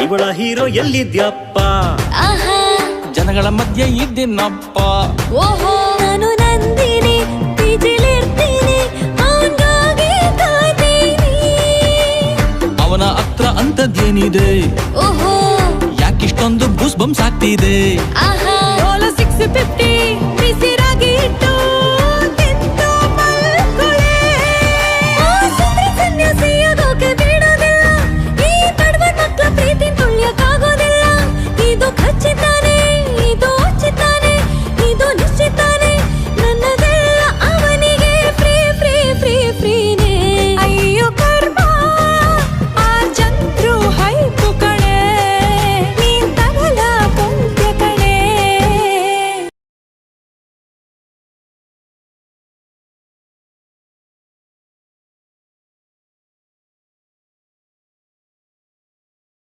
ಇವಳ ಹೀರೋ ಎಲ್ಲಿದ್ಯಪ್ಪ? ಜನಗಳ ಮಧ್ಯೆ ಇದ್ದೀನಪ್ಪ. ಓಹೋ ನಾನು ನಂದಿನಿ ಪಿಜಿಲಿರ್ತೀನಿ ಅವನ್ಗಾಗಿ ಕಾಯ್ತೀನಿ. ಅವನ ಹತ್ರ ಅಂತದ್ದೇನಿದೆ? ಓಹೋ ಯಾಕಿಷ್ಟೊಂದು ಬೂಸ್ ಬಂಪ್ಸ್ ಆಗ್ತಿದೆ? ಆಹಾ 650